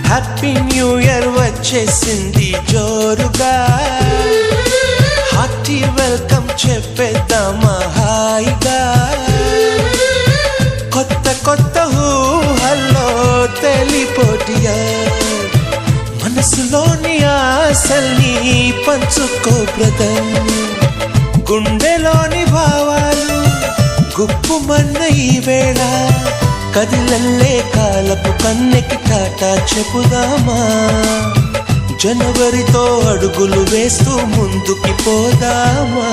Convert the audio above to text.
Happy new year వచ్చేసింది జోరుగా, hearty welcome చెప్పేద్దామా హాయిగా. కొత్త కొత్త ఊహల్లో తెలిపోటియా, మనసులోని ఆశల్ని పంచుకో బ్రదర్. గుండెలోని భావాలు గుప్పుమన్న ఈ వేళ, కదిలల్లే కాలపు కన్నెకి టాటా చెప్పుదామా. జనవరితో అడుగులు వేస్తూ ముందుకి పోదామా.